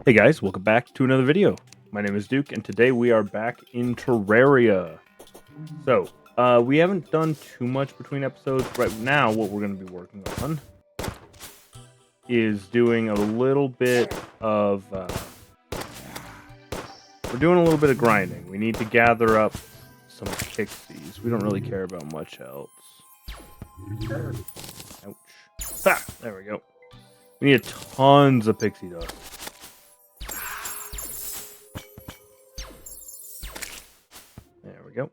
Hey guys, welcome back to another video. My name is Duke, and today we are back in Terraria. So, we haven't done too much between episodes. Right now, what we're going to be working on is doing a little bit of... we're doing a little bit of grinding. We need to gather up some pixies. We don't really care about much else. Ouch. Ha! There we go. We need tons of pixie dust. There we go.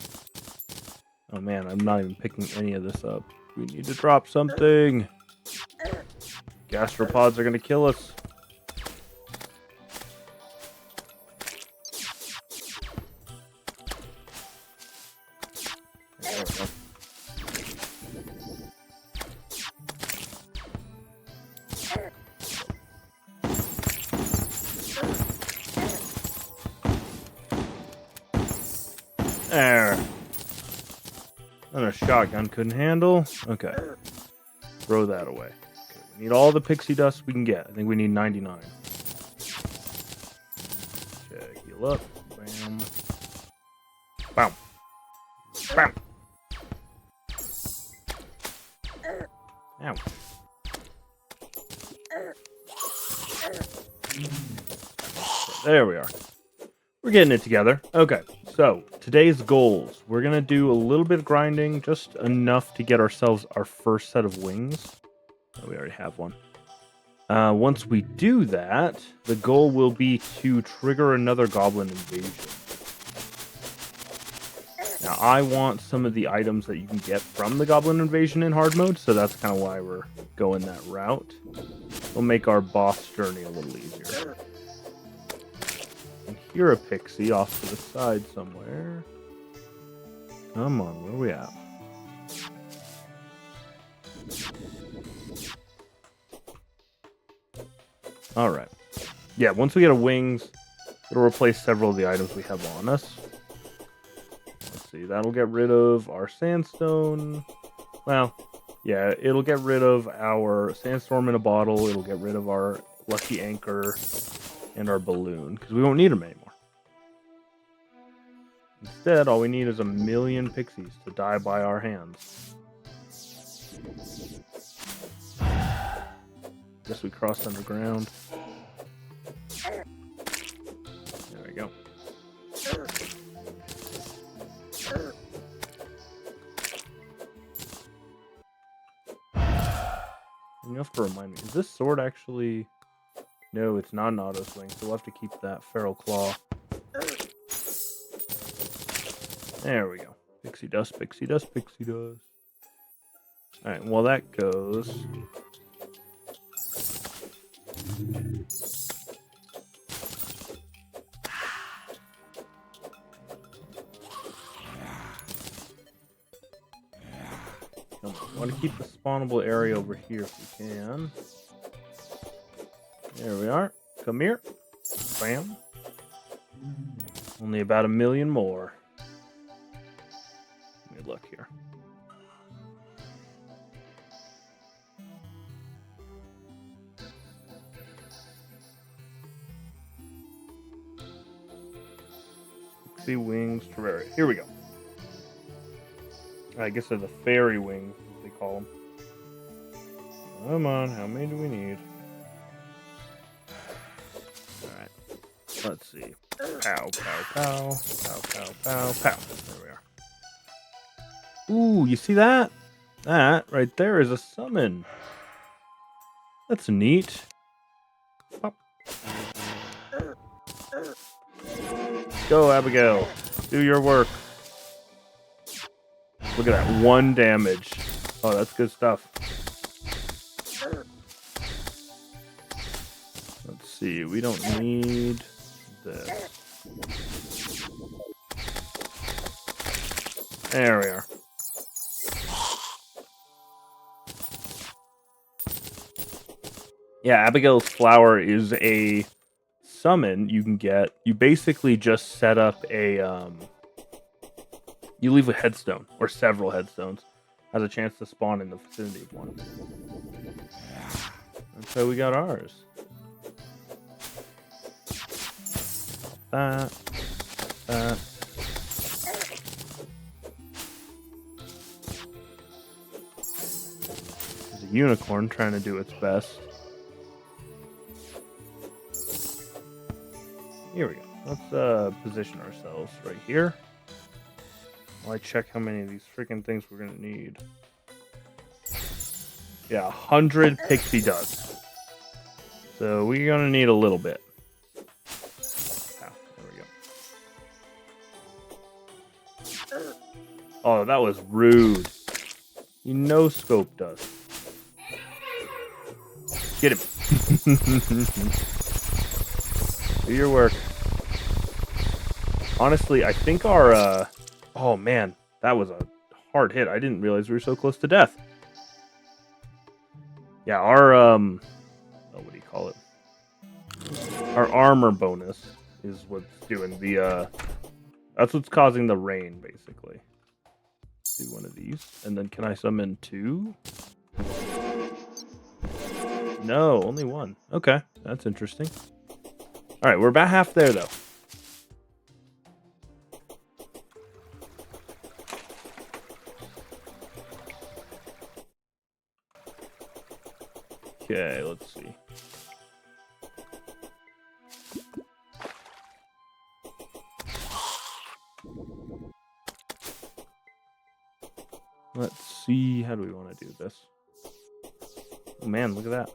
Oh man, I'm not even picking any of this up. We need to drop something. Gastropods are going to kill us. There we go. There. Another shotgun couldn't handle. Okay. Throw that away. Okay, we need all the pixie dust we can get. I think we need 99. Okay, heal up. Bam. Bam. Bam. Ouch. There we are. We're getting it together. Okay, so today's goals. We're going to do a little bit of grinding, just enough to get ourselves our first set of wings. Oh, we already have one. Once we do that, the goal will be to trigger another goblin invasion. Now, I want some of the items that you can get from the goblin invasion in hard mode, so that's kind of why we're going that route. We'll make our boss journey a little easier. And here a pixie off to the side somewhere. Come on, where are we at? Alright. Yeah, once we get a wings, it'll replace several of the items we have on us. Let's see, that'll get rid of our sandstone. Well, yeah, it'll get rid of our sandstorm in a bottle. It'll get rid of our lucky anchor and our balloon, because we won't need them anymore. Instead, all we need is 1,000,000 pixies to die by our hands. Guess we crossed underground. There we go. You have to remind me, is this sword actually... No, it's not an auto swing, so we'll have to keep that feral claw. There we go. Pixie dust, pixie dust, pixie dust. Alright, while that goes... Come on, I want to keep the spawnable area over here if we can. There we are. Come here. Bam. Only about 1,000,000 more. Let me look here. Pixie wings Terraria. Here we go. I guess they're the fairy wings, as they call them. Come on, how many do we need? Alright. Let's see. Pow, pow, pow. Pow, pow, pow, pow. There we are. Ooh, you see that? That right there is a summon. That's neat. Pop. Go, Abigail. Do your work. Look at that. 1 damage. Oh, that's good stuff. Let's see. We don't need this. There we are. Yeah, Abigail's Flower is a summon you can get. You basically just set up a... you leave a headstone, or several headstones, has a chance to spawn in the vicinity of one. That's how we got ours. that. That. There's a unicorn trying to do its best. Here we go. Let's position ourselves right here. While I check how many of these freaking things we're gonna need. Yeah, 100 pixie dust. So we're gonna need a little bit. Ah, there we go. Oh, that was rude. You no scoped us. Get him. Do your work. Honestly, I think our oh man, that was a hard hit. I didn't realize we were so close to death. Yeah, our oh, what do you call it? Our armor bonus is what's doing the that's what's causing the rain, basically. Do one of these. And then can I summon 2? No, only 1. Okay, that's interesting. Alright, we're about half there though. Okay, let's see. Let's see, how do we want to do this? Oh man, look at that.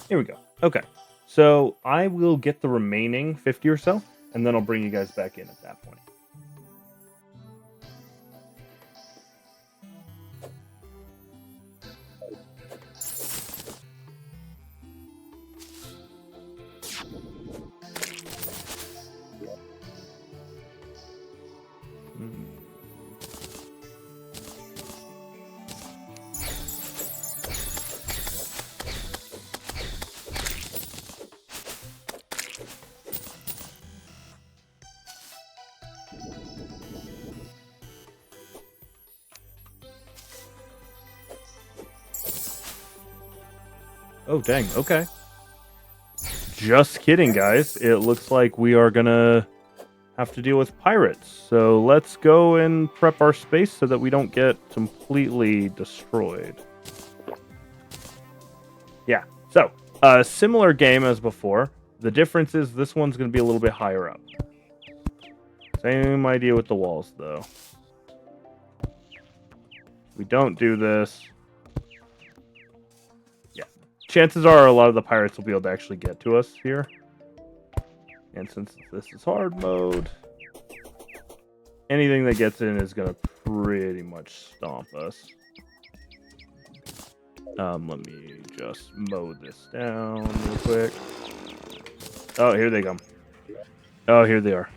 Here we go. Okay. So I will get the remaining 50 or so, and then I'll bring you guys back in at that point. Oh, dang. Okay. Just kidding, guys. It looks like we are going to have to deal with pirates. So let's go and prep our space so that we don't get completely destroyed. Yeah. So, similar game as before. The difference is this one's going to be a little bit higher up. Same idea with the walls, though. If we don't do this... chances are a lot of the pirates will be able to actually get to us here. And since this is hard mode, anything that gets in is going to pretty much stomp us. Let me just mow this down real quick. Oh, here they come. Oh, here they are.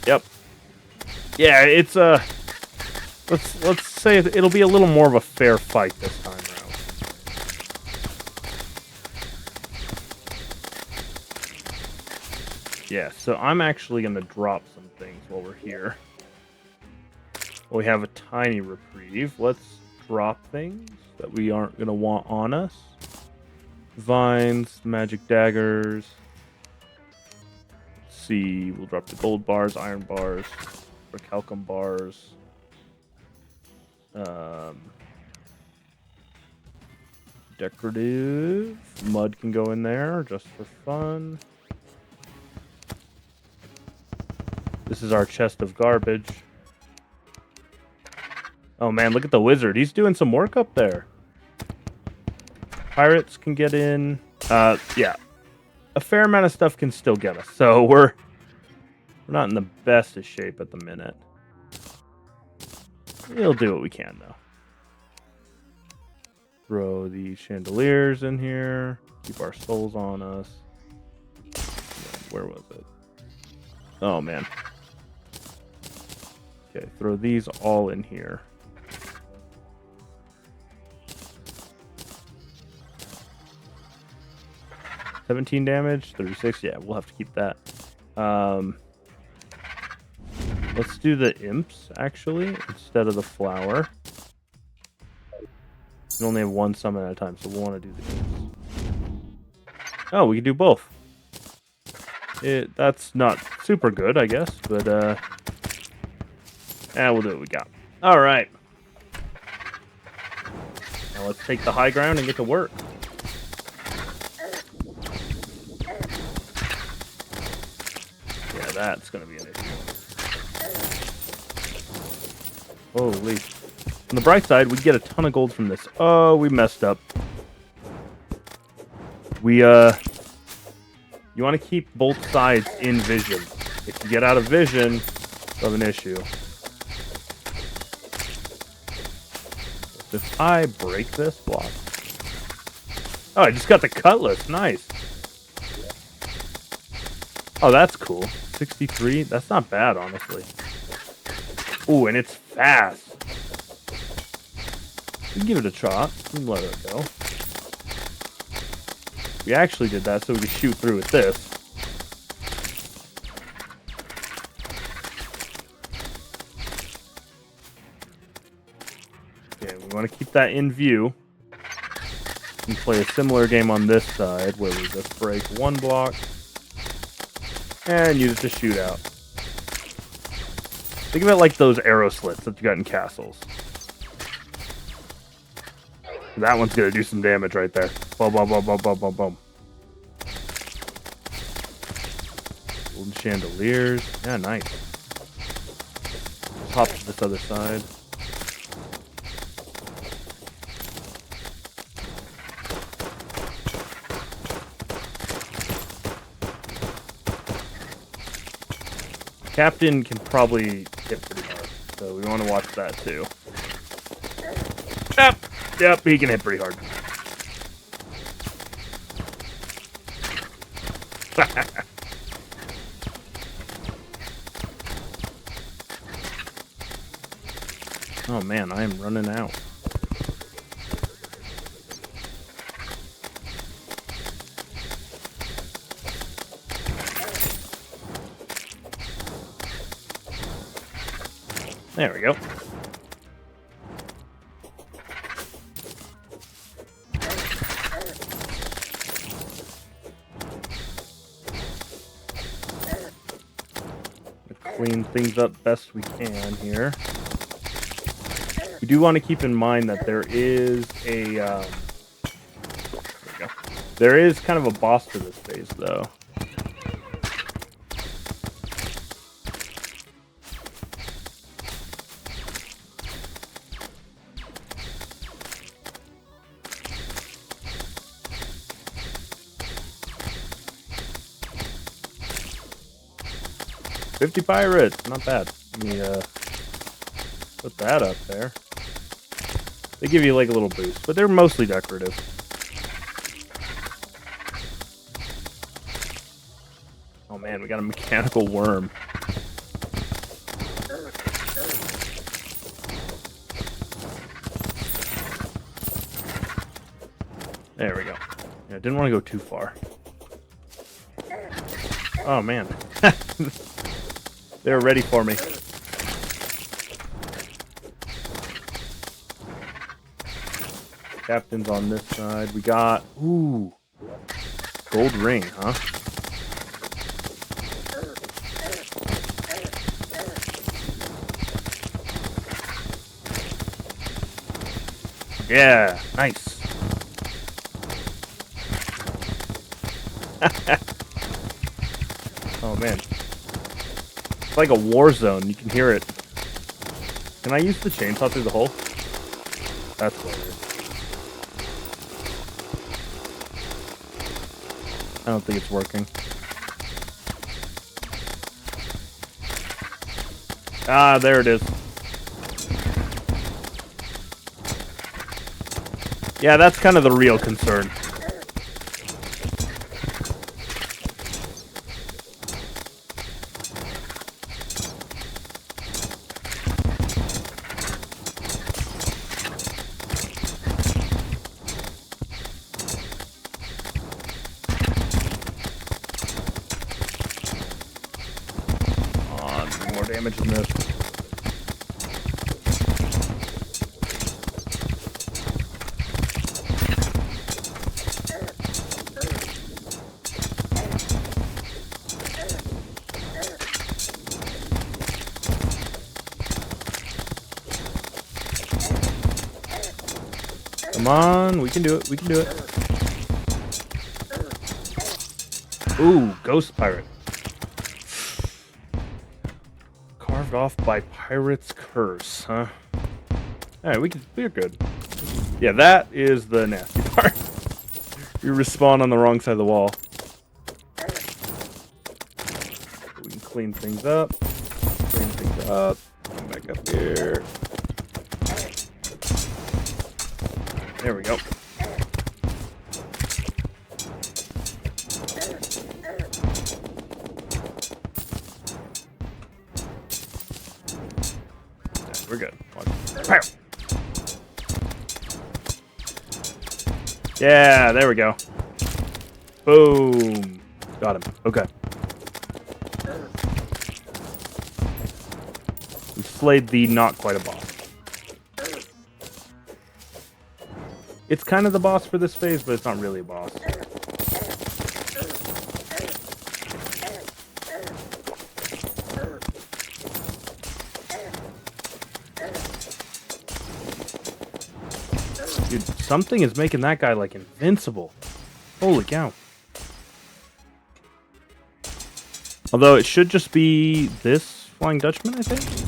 Yep. Yeah, it's let's say it'll be a little more of a fair fight this time around. Yeah, so I'm actually going to drop some things while we're here. We have a tiny reprieve. Let's drop things that we aren't going to want on us. Vines, magic daggers. Let's see, we'll drop the gold bars, iron bars, or calcum bars. Decorative. Mud can go in there just for fun. This is our chest of garbage. Oh man, look at the wizard. He's doing some work up there. Pirates can get in. Yeah. A fair amount of stuff can still get us. So we're not in the best of shape at the minute. We'll do what we can, though. Throw the chandeliers in here. Keep our souls on us. Where was it? Oh, man. Okay, throw these all in here. 17 damage, 36. Yeah, we'll have to keep that. Let's do the imps, actually, instead of the flower. We only have one summon at a time, so we'll want to do the imps. Oh, we can do both. That's not super good, I guess, but, we'll do what we got. Alright. Now let's take the high ground and get to work. Yeah, that's gonna be an issue. Holy. On the bright side, we get a ton of gold from this. Oh, we messed up. You want to keep both sides in vision. If you get out of vision, you have an issue. If I break this block... Oh, I just got the cutlass. Nice. Oh, that's cool. 63? That's not bad, honestly. Ooh, and it's fast. We can give it a shot. We can let it go. We actually did that so we could shoot through with this. Okay, we want to keep that in view. We can play a similar game on this side where we just break one block and use it to shoot out. Think of it like those arrow slits that you got in castles. That one's gonna do some damage right there. Boom, boom, boom, boom, boom, boom, boom. Golden chandeliers. Yeah, nice. Hop to this other side. Captain can probably hit pretty hard, so we want to watch that too. Yep, he can hit pretty hard. Oh man, I am running out. There we go. Clean things up best we can here. We do want to keep in mind that there is a there is kind of a boss to this phase, though. $50 pirates, not bad. Let me put that up there. They give you like a little boost, but they're mostly decorative. Oh man, we got a mechanical worm. There we go. Yeah, didn't want to go too far. Oh man. They're ready for me. Captain's on this side. We got... Ooh. Gold ring, huh? Yeah, nice. Oh man. It's like a war zone. You can hear it. Can I use the chainsaw through the hole? That's hilarious. I don't think it's working. Ah, there it is. Yeah, that's kind of the real concern. more damage than this. Come on, we can do it, we can do it. Ooh, ghost pirate. Carved off by pirate's curse, huh? Alright, we're good. Yeah, that is the nasty part. You respawn on the wrong side of the wall. We can clean things up. Clean things up. Come back up here. There we go. We're good. Pow! Yeah, there we go. Boom. Got him. Okay. We slayed the not quite a boss. It's kind of the boss for this phase, but it's not really a boss. Dude, something is making that guy, like, invincible. Holy cow. Although it should just be this Flying Dutchman, I think?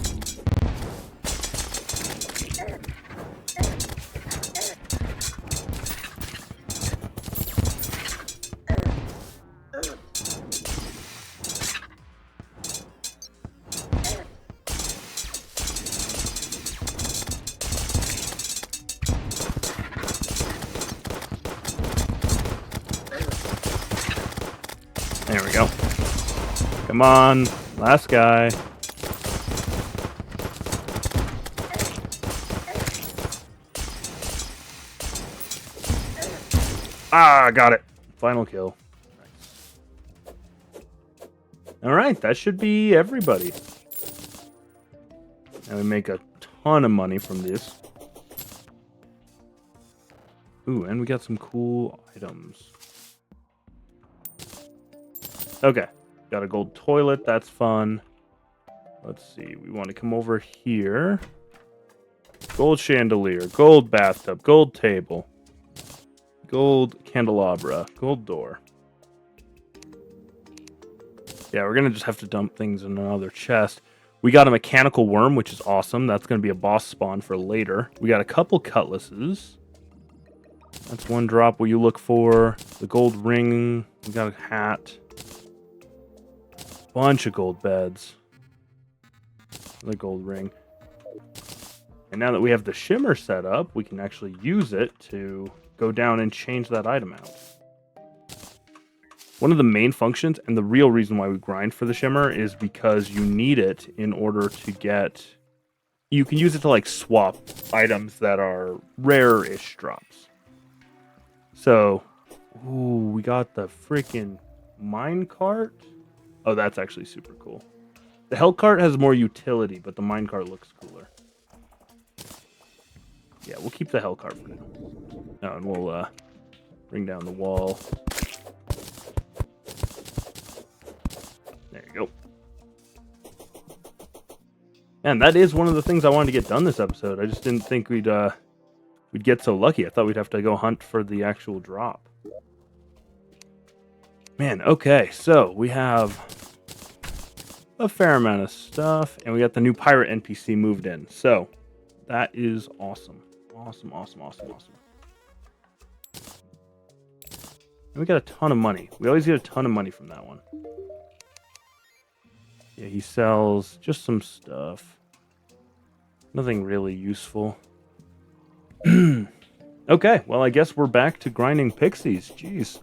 There we go. Come on, last guy. Ah, got it. Final kill. Nice. Alright, that should be everybody. And we make a ton of money from this. Ooh, and we got some cool items. Okay, got a gold toilet, that's fun. Let's see, we want to come over here. Gold chandelier, gold bathtub, gold table, gold candelabra, gold door. Yeah, we're going to just have to dump things in another chest. We got a mechanical worm, which is awesome. That's going to be a boss spawn for later. We got a couple cutlasses. That's one drop what you look for. The gold ring. We got a hat. Bunch of gold beds. The gold ring. And now that we have the shimmer set up, we can actually use it to go down and change that item out. One of the main functions, and the real reason why we grind for the shimmer, is because you need it in order to get... You can use it to, like, swap items that are rare-ish drops. So, ooh, we got the freaking minecart. Oh, that's actually super cool. The hell cart has more utility, but the minecart looks cooler. Yeah, we'll keep the hell cart for now. Oh, and we'll bring down the wall. There you go. And that is one of the things I wanted to get done this episode. I just didn't think we'd get so lucky. I thought we'd have to go hunt for the actual drop. Man, okay, so we have a fair amount of stuff, and we got the new pirate NPC moved in. So that is awesome. Awesome. And we got a ton of money. We always get a ton of money from that one. Yeah, he sells just some stuff. Nothing really useful. Okay, well, I guess we're back to grinding pixies. Jeez.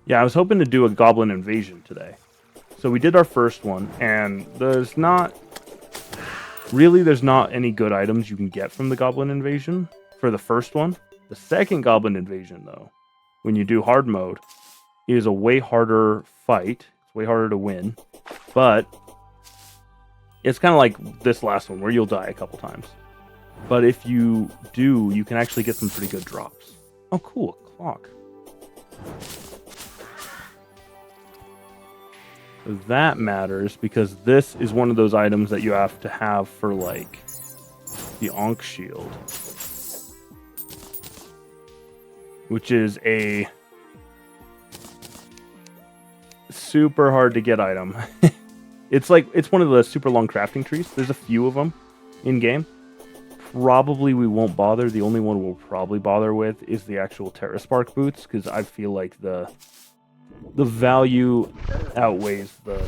Yeah, I was hoping to do a goblin invasion today. So we did our first one, and there's not any good items you can get from the goblin invasion for the first one. The second goblin invasion, though, when you do hard mode, is a way harder fight. way harder to win. But it's kind of like this last one where you'll die a couple times. But if you do, you can actually get some pretty good drops. Oh, cool. A clock. That matters because this is one of those items that you have to have for, like, the Ankh Shield. Which is a super hard to get item. It's one of the super long crafting trees. There's a few of them in game. Probably we won't bother. The only one we'll probably bother with is the actual Terra Spark boots, because I feel like the value outweighs the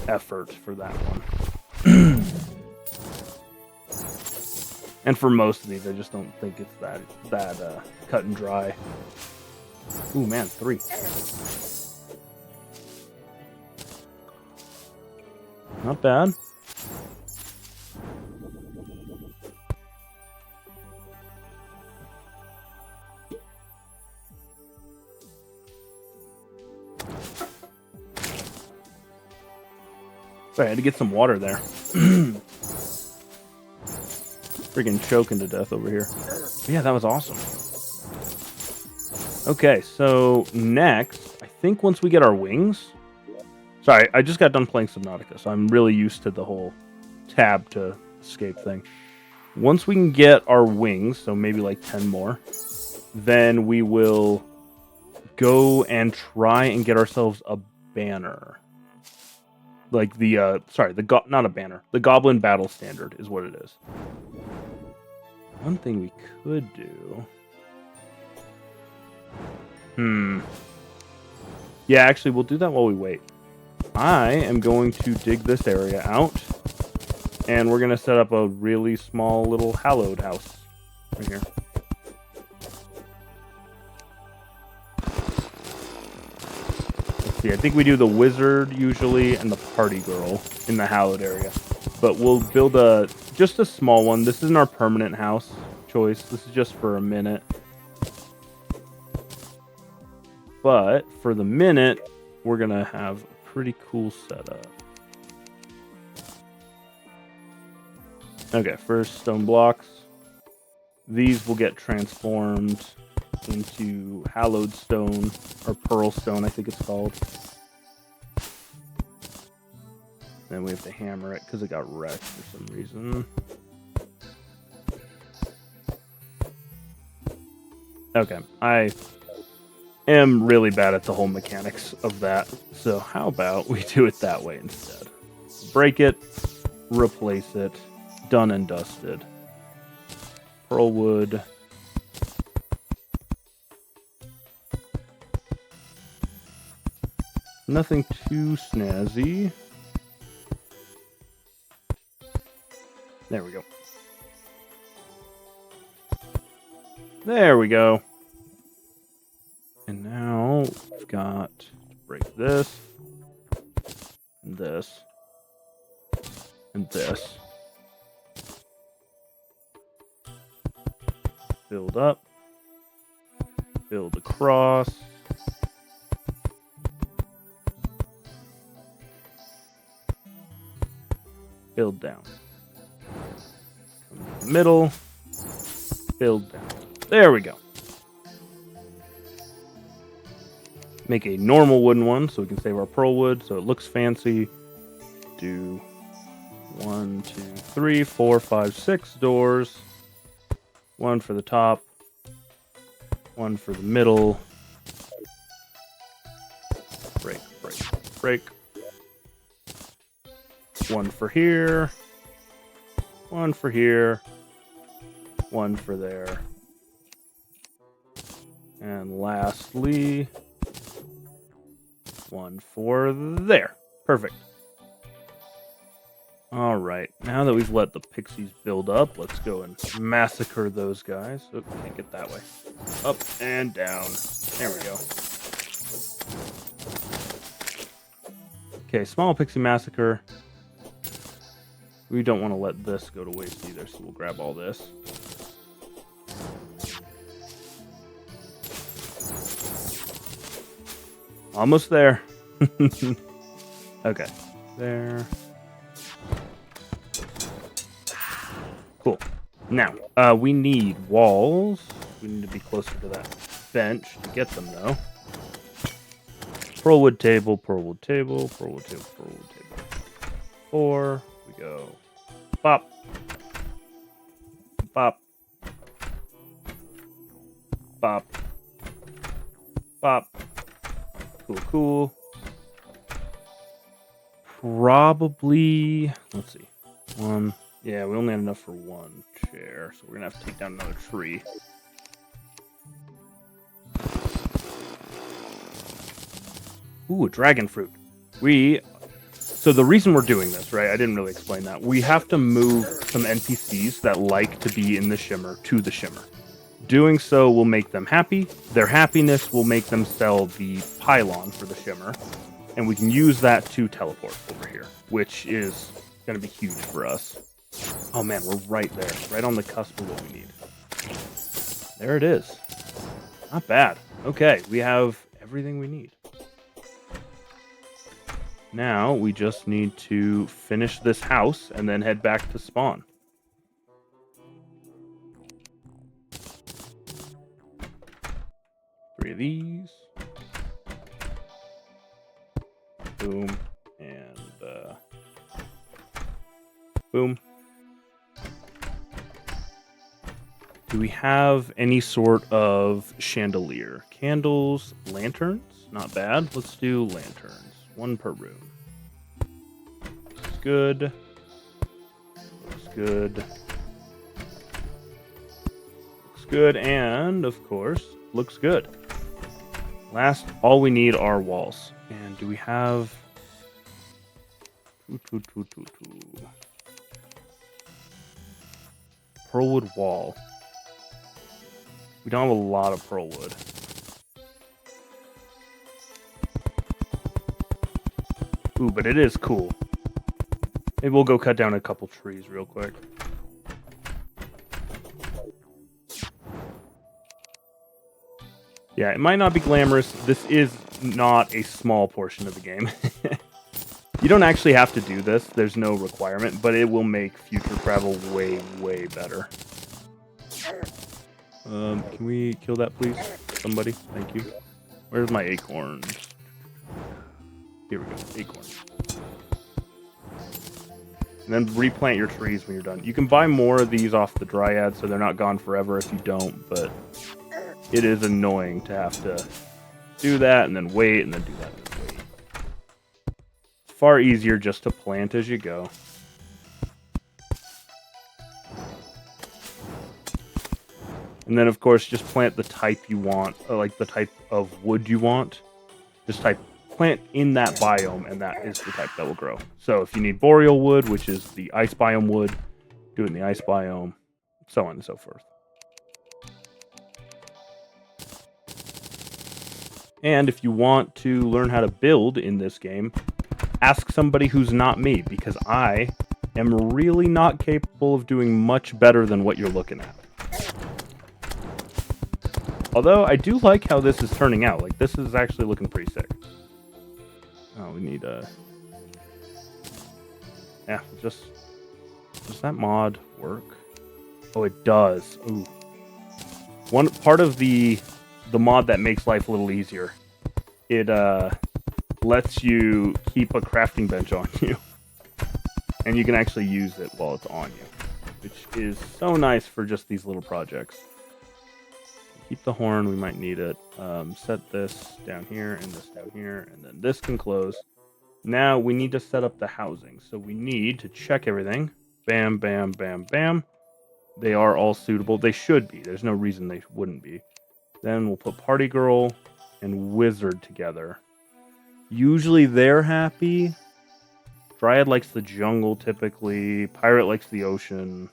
effort for that one. And for most of these, I just don't think it's that cut and dry. Ooh, man, 3. Not bad. Sorry, I had to get some water there. Freaking choking to death over here. But yeah, that was awesome. Okay, so next, I think once we get our wings... Sorry, I just got done playing Subnautica, so I'm really used to the whole tab to escape thing. Once we can get our wings, so maybe like 10 more, then we will go and try and get ourselves a banner. Like the, not a banner. The Goblin Battle Standard is what it is. One thing we could do... Yeah, actually, we'll do that while we wait. I am going to dig this area out, and we're going to set up a really small little hallowed house right here. Let's see, I think we do the wizard usually and the party girl in the hallowed area. But we'll build just a small one. This isn't our permanent house choice. This is just for a minute. But for the minute, we're going to have a pretty cool setup. Okay, first stone blocks. These will get transformed into hallowed stone, or pearl stone, I think it's called. Then we have to hammer it because it got wrecked for some reason. Okay, I am really bad at the whole mechanics of that, so how about we do it that way instead? Break it, replace it, done and dusted. Pearl wood. Nothing too snazzy. There we go. There we go. And now we've got to break this, and this, and this. Build up. Build across. Build down. Come to the middle. Build down. There we go. Make a normal wooden one so we can save our pearl wood so it looks fancy. Do 1, 2, 3, 4, 5, 6 doors. One for the top. One for the middle. Break, break, break. One for here. One for here. One for there. And lastly, one for there. Perfect. Alright, now that we've let the pixies build up, let's go and massacre those guys. Oh, can't get that way. Up and down. There we go. Okay, small pixie massacre. We don't want to let this go to waste either, so we'll grab all this. Almost there. Okay. There. Cool. Now, we need walls. We need to be closer to that bench to get them, though. Pearlwood table, pearlwood table, pearlwood table, pearlwood table. 4. We go. Bop. Bop. Bop. Bop. Cool, cool. Probably, let's see. One. Yeah, we only have enough for one chair, so we're gonna have to take down another tree. Ooh, a dragon fruit. So the reason we're doing this, right? I didn't really explain that. We have to move some NPCs that like to be in the Shimmer to the Shimmer. Doing so will make them happy. Their happiness will make them sell the pylon for the Shimmer. And we can use that to teleport over here, which is going to be huge for us. Oh man, we're right there. Right on the cusp of what we need. There it is. Not bad. Okay, we have everything we need. Now we just need to finish this house and then head back to spawn. Three of these. Boom. And boom. Do we have any sort of chandelier? Candles, lanterns? Not bad. Let's do lanterns. 1 per room. Looks good. Looks good. Looks good. And, of course, looks good. Last, all we need are walls. And do we have... Pearlwood wall. We don't have a lot of pearlwood. Ooh, but it is cool. Maybe we'll go cut down a couple trees real quick. Yeah, it might not be glamorous. This is not a small portion of the game. You don't actually have to do this. There's no requirement, but it will make future travel way, way better. Can we kill that, please? Somebody? Thank you. Where's my acorns? Here we go. Acorns. And then replant your trees when you're done. You can buy more of these off the Dryad, so they're not gone forever if you don't, but it is annoying to have to do that and then wait and then do that and then wait. It's far easier just to plant as you go. And then, of course, just plant the type you want, like the type of wood you want. Just plant in that biome, and that is the type that will grow. So if you need boreal wood, which is the ice biome wood, do it in the ice biome, so on and so forth. And if you want to learn how to build in this game, ask somebody who's not me, because I am really not capable of doing much better than what you're looking at. Although, I do like how this is turning out. Like, this is actually looking pretty sick. Oh, we need a... Yeah, just... Does that mod work? Oh, it does. Ooh. One part of the mod that makes life a little easier, it lets you keep a crafting bench on you. And you can actually use it while it's on you. Which is so nice for just these little projects. Keep the horn, we might need it. Set this down here and this down here, and then this can close. Now we need to set up the housing. So we need to check everything. Bam, bam, bam, bam. They are all suitable. They should be. There's no reason they wouldn't be. Then we'll put Party Girl and Wizard together. Usually they're happy. Dryad likes the jungle typically. Pirate likes the ocean.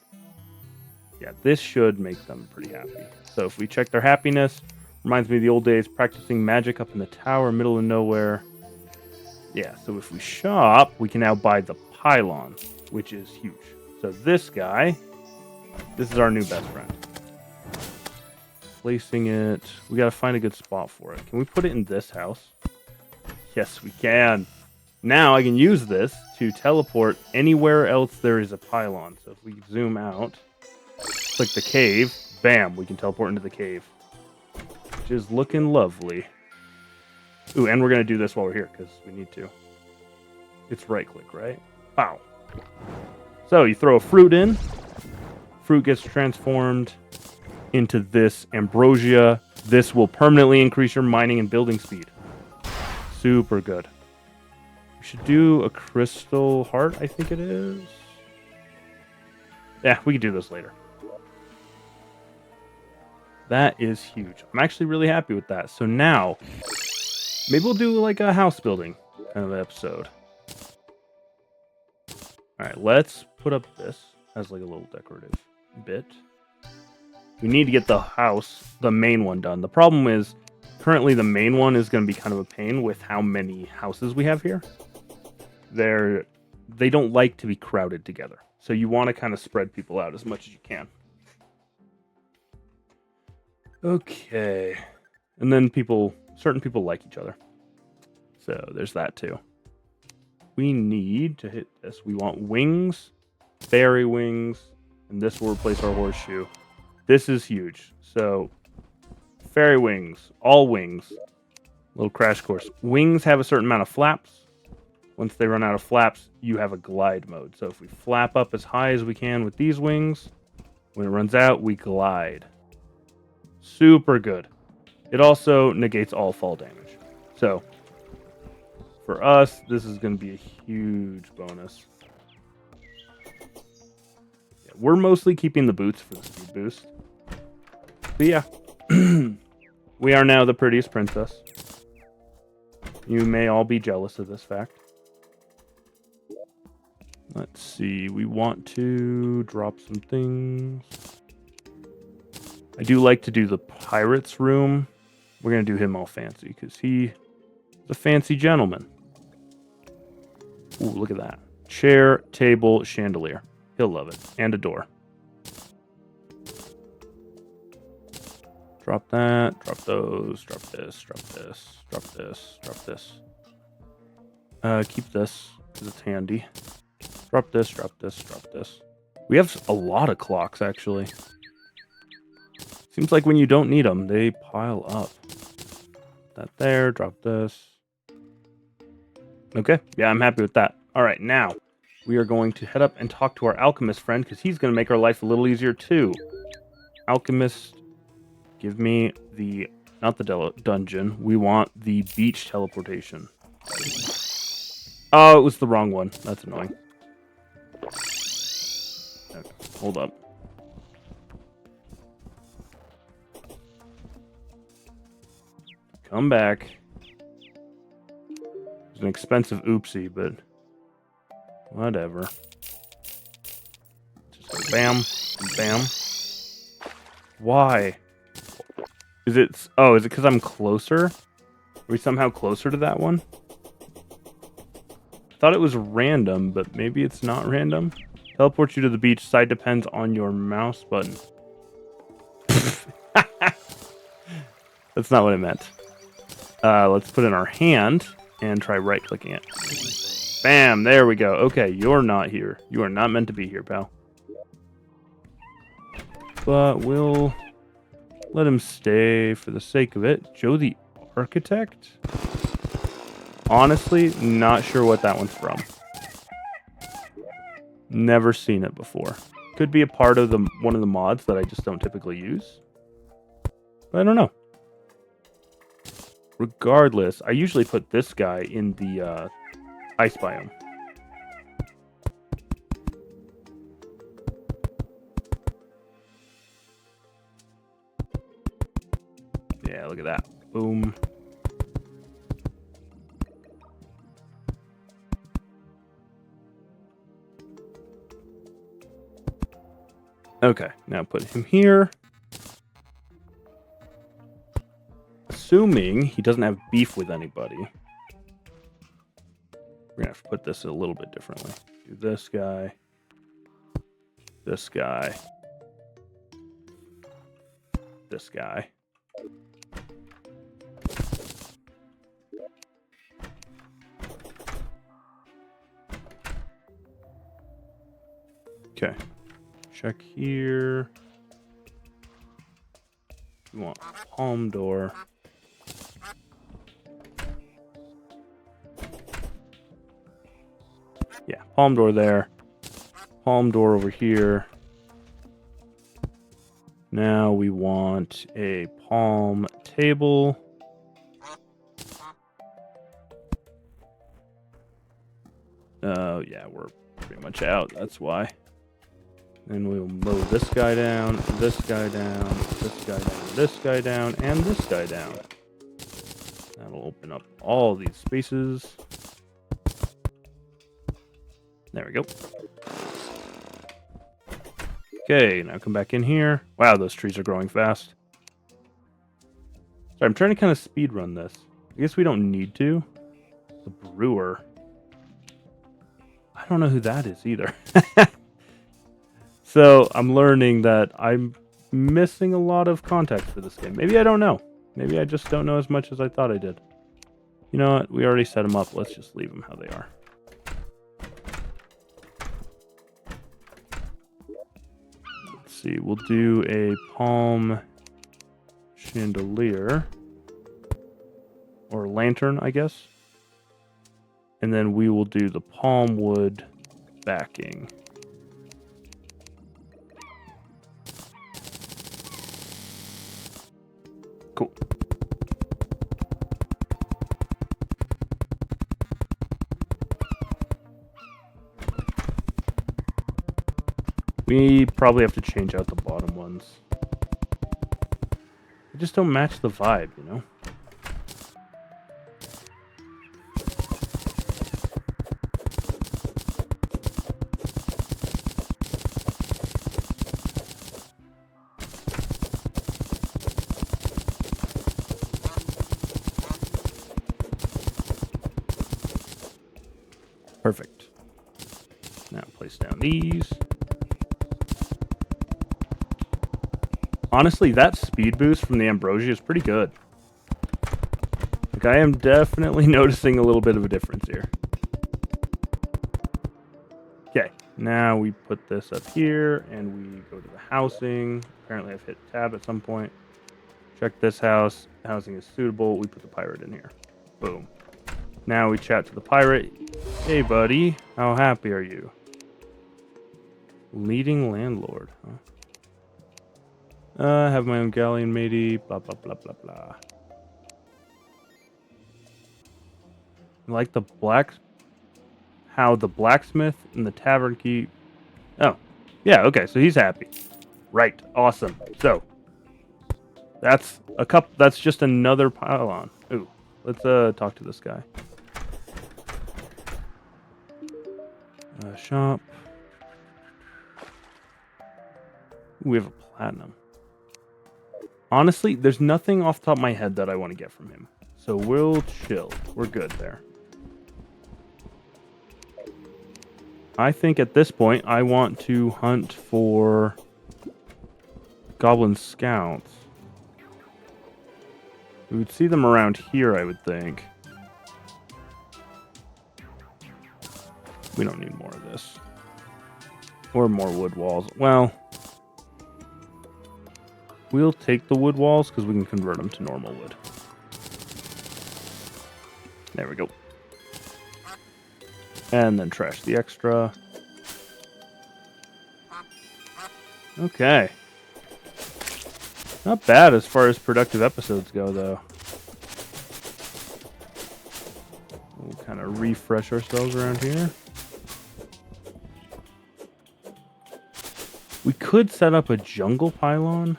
Yeah, this should make them pretty happy. So if we check their happiness, reminds me of the old days, practicing magic up in the tower, middle of nowhere. Yeah, so if we shop, we can now buy the pylon, which is huge. So this guy, this is our new best friend. Placing it, we gotta find a good spot for it. Can we put it in this house? Yes, we can. Now I can use this to teleport anywhere else there is a pylon. So if we zoom out, click the cave, bam, we can teleport into the cave. Which is looking lovely. Ooh, and we're going to do this while we're here, because we need to. It's right-click, right? Wow. So you throw a fruit in. Fruit gets transformed into this ambrosia. This will permanently increase your mining and building speed. Super good. We should do a crystal heart, I think it is. Yeah, we can do this later. That is huge. I'm actually really happy with that. So now, maybe we'll do like a house building kind of episode. All right, let's put up this as like a little decorative bit. We need to get the house, the main one, done. The problem is, currently the main one is going to be kind of a pain with how many houses we have here. They don't like to be crowded together. So you want to kind of spread people out as much as you can. Okay. And then certain people like each other. So there's that too. We need to hit this. We want wings, fairy wings, and this will replace our horseshoe. This is huge. So fairy wings, all wings. Little crash course. Wings have a certain amount of flaps. Once they run out of flaps, you have a glide mode. So if we flap up as high as we can with these wings, when it runs out, we glide. Super good. It also negates all fall damage. So for us, this is going to be a huge bonus. Yeah, we're mostly keeping the boots for the speed boost. But yeah, we are now the prettiest princess. You may all be jealous of this fact. Let's see. We want to drop some things. I do like to do the pirate's room. We're going to do him all fancy because he's a fancy gentleman. Ooh, look at that. Chair, table, chandelier. He'll love it. And a door. Drop that. Drop those. Drop this. Drop this. Drop this. Drop this. Keep this because it's handy. Drop this. Drop this. Drop this. We have a lot of clocks, actually. Seems like when you don't need them, they pile up. That there. Drop this. Okay. Yeah, I'm happy with that. All right, now we are going to head up and talk to our alchemist friend because he's going to make our life a little easier too. Alchemist, give me the, not the dungeon. We want the beach teleportation. Oh, it was the wrong one. That's annoying. Okay, hold up. Come back. It's an expensive oopsie, but whatever. Just like bam, bam. Why? Is it? Oh, is it because I'm closer? Are we somehow closer to that one? I thought it was random, but maybe it's not random. Teleport you to the beach. Side depends on your mouse button. That's not what I meant. Let's put in our hand and try right-clicking it. Bam! There we go. Okay, you're not here. You are not meant to be here, pal. But we'll let him stay for the sake of it. Joe the Architect? Honestly, not sure what that one's from. Never seen it before. Could be a part of one of the mods that I just don't typically use. But I don't know. Regardless, I usually put this guy in the ice biome. Yeah, look at that. Boom. Okay, now put him here. Assuming he doesn't have beef with anybody. We're gonna have to put this a little bit differently. Do this guy. This guy. This guy. Okay. Check here. We want palm door. Yeah, palm door there. Palm door over here. Now we want a palm table. Oh, yeah, we're pretty much out. That's why. Then we'll mow this guy down, this guy down, this guy down, this guy down, and this guy down. That'll open up all these spaces. There we go. Okay, now come back in here. Wow, those trees are growing fast. Sorry, I'm trying to kind of speed run this. I guess we don't need to. The brewer. I don't know who that is either. So I'm learning that I'm missing a lot of context for this game. Maybe I don't know. Maybe I just don't know as much as I thought I did. You know what? We already set them up. Let's just leave them how they are. Let's see. We'll do a palm chandelier. Or lantern, I guess. And then we will do the palm wood backing. Cool. We probably have to change out the bottom ones. They just don't match the vibe, you know? Perfect. Now place down these. Honestly, that speed boost from the ambrosia is pretty good. Like, I am definitely noticing a little bit of a difference here. Okay, now we put this up here and we go to the housing. Apparently I've hit tab at some point. Check this house. Housing is suitable. We put the pirate in here. Boom. Now we chat to the pirate. Hey, buddy. How happy are you? Leading landlord, huh? I have my own galleon, matey. Blah, blah, blah, blah, blah. Like the how the blacksmith and the tavern keep... Oh, yeah, okay, so he's happy. Right, awesome. So, that's just another pylon. Ooh, let's talk to this guy. Shop. We have a platinum. Honestly, there's nothing off the top of my head that I want to get from him. So we'll chill. We're good there. I think at this point, I want to hunt for goblin scouts. We would see them around here, I would think. We don't need more of this. Or more wood walls. Well, we'll take the wood walls because we can convert them to normal wood. There we go. And then trash the extra. Okay. Not bad as far as productive episodes go, though. We'll kind of refresh ourselves around here. We could set up a jungle pylon.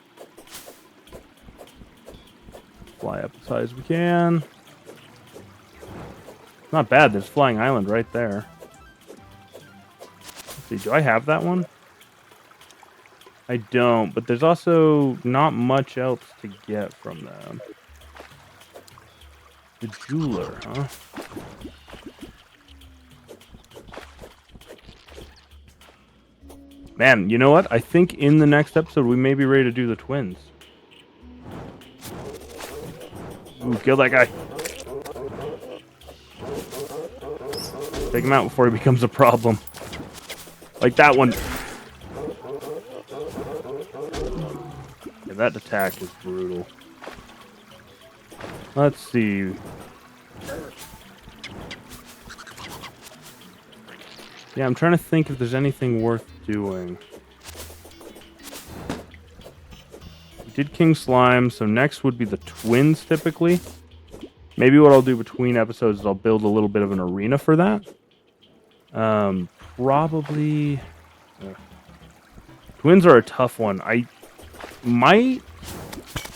Fly up as high as we can. Not bad, there's Flying Island right there. Let's see, do I have that one? I don't, but there's also not much else to get from them. The jeweler, huh? Man, you know what? I think in the next episode we may be ready to do the twins. Ooh, kill that guy. Take him out before he becomes a problem. Like that one. that attack is brutal. Let's see. Yeah, I'm trying to think if there's anything worth doing. We did King Slime, so next would be the twins typically. Maybe what I'll do between episodes is I'll build a little bit of an arena for that. Probably... Twins are a tough one. I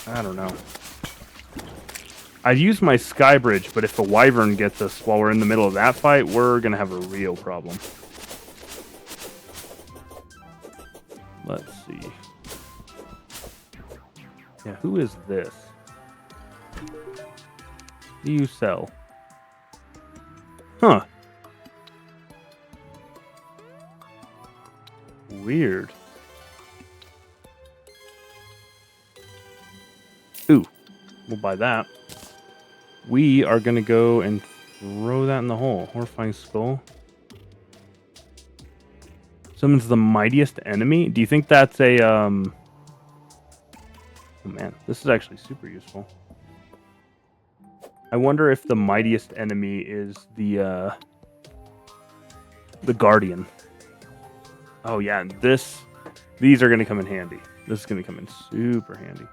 don't know. I'd use my sky bridge, but if a wyvern gets us while we're in the middle of that fight, we're going to have a real problem. Let's see. Yeah, who is this? What do you sell? Huh. Weird. Ooh, we'll buy that. We are going to go and throw that in the hole. Horrifying skull. Summons the mightiest enemy. Do you think that's a... Oh man, this is actually super useful. I wonder if the mightiest enemy is the guardian. Oh yeah, these are going to come in handy. This is going to come in super handy.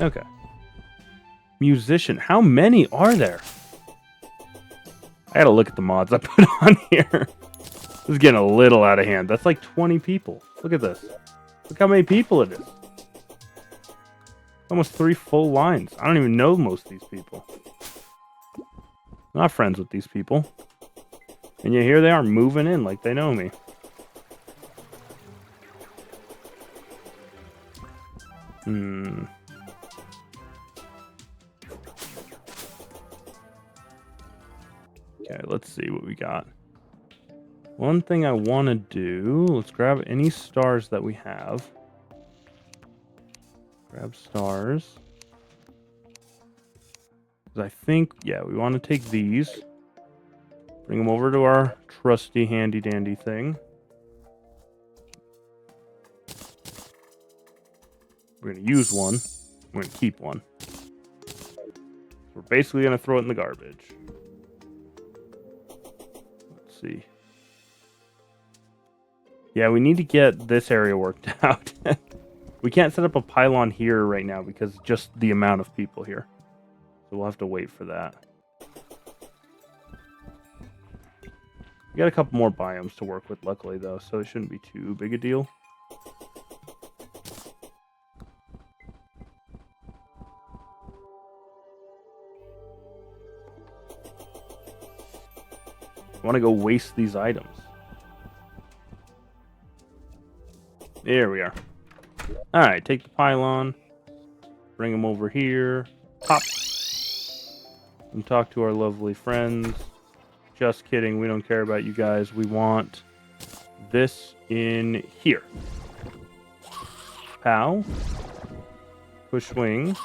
Okay. Musician. How many are there? I gotta look at the mods I put on here. This is getting a little out of hand. That's like 20 people. Look at this. Look how many people it is. Almost 3 full lines. I don't even know most of these people. I'm not friends with these people. And yet here they are moving in like they know me. Okay, let's see what we got. One thing I want to do, let's grab any stars that we have. Grab stars. Because I think, yeah, we want to take these. Bring them over to our trusty handy dandy thing. We're going to use one. We're going to keep one. We're basically going to throw it in the garbage. Let's see. Yeah, we need to get this area worked out. We can't set up a pylon here right now because just the amount of people here. So we'll have to wait for that. We got a couple more biomes to work with, luckily, though, so it shouldn't be too big a deal. I want to go waste these items. There we are. Alright, take the pylon. Bring them over here. Pop. And talk to our lovely friends. Just kidding, we don't care about you guys. We want this in here. Pow. Push wing.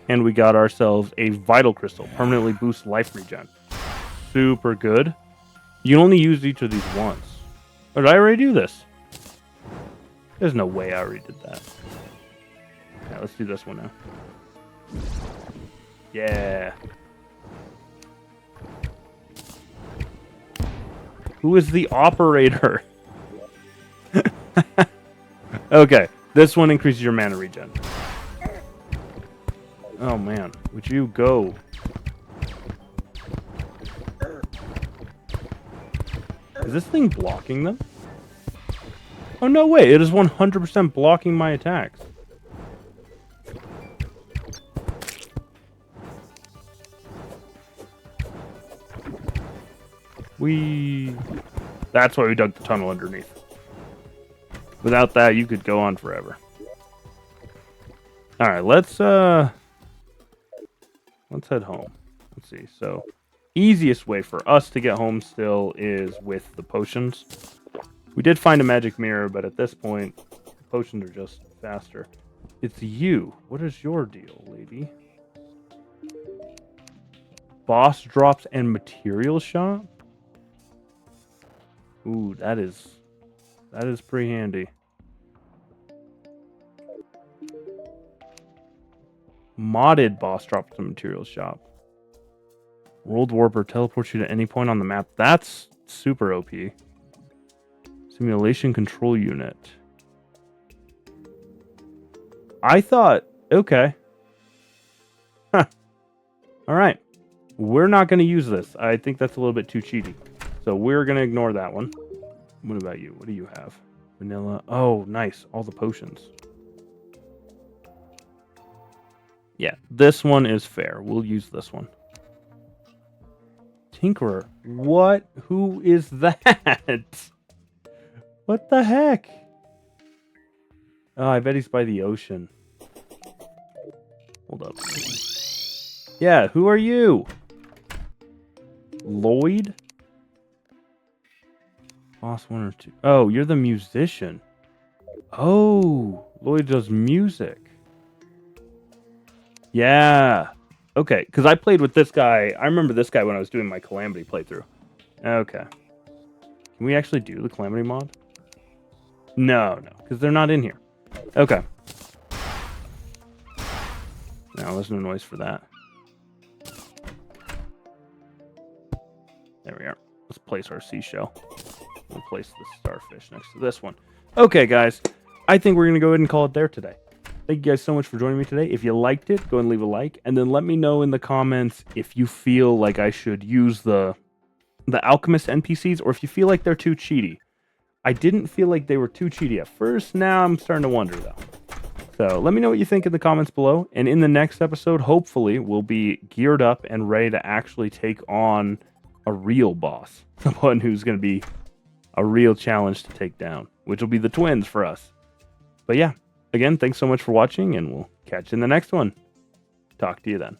And we got ourselves a vital crystal. Permanently boosts life regen. Super good. You can only use each of these once. Or did I already do this? There's no way I already did that. Yeah, let's do this one now. Yeah. Who is the operator? Okay, this one increases your mana regen. Oh man, would you go? Is this thing blocking them? Oh no way, it is 100% blocking my attacks. That's why we dug the tunnel underneath. Without that, you could go on forever. Alright, let's head home. Let's see, so... Easiest way for us to get home still is with the potions. We did find a magic mirror, but at this point, the potions are just faster. It's you. What is your deal, lady? Boss drops and material shop? Ooh, that is pretty handy. modded boss drop from the materials shop. World Warper teleports you to any point on the map. That's super OP. Simulation control unit. I thought, okay. Huh. All right. We're not going to use this. I think that's a little bit too cheaty. So we're going to ignore that one. What about you? What do you have? Vanilla. Oh, nice. All the potions. Yeah, this one is fair. We'll use this one. Tinkerer. What? Who is that? What the heck? Oh, I bet he's by the ocean. Hold up. Yeah, who are you? Lloyd? Boss 1 or 2. Oh, you're the musician. Oh, Lloyd does music. Yeah. Okay, because I played with this guy. I remember this guy when I was doing my Calamity playthrough. Okay. Can we actually do the Calamity mod? No, because they're not in here. Okay. No, there's no noise for that. There we are. Let's place our seashell. We'll place the starfish next to this one. Okay, guys. I think we're going to go ahead and call it there today. Thank you guys so much for joining me today. If you liked it, go ahead and leave a like. And then let me know in the comments if you feel like I should use the Alchemist NPCs or if you feel like they're too cheaty. I didn't feel like they were too cheaty at first. Now I'm starting to wonder, though. So let me know what you think in the comments below. And in the next episode, hopefully, we'll be geared up and ready to actually take on a real boss. Someone who's going to be a real challenge to take down, which will be the twins for us. But yeah, again, thanks so much for watching, and we'll catch you in the next one. Talk to you then.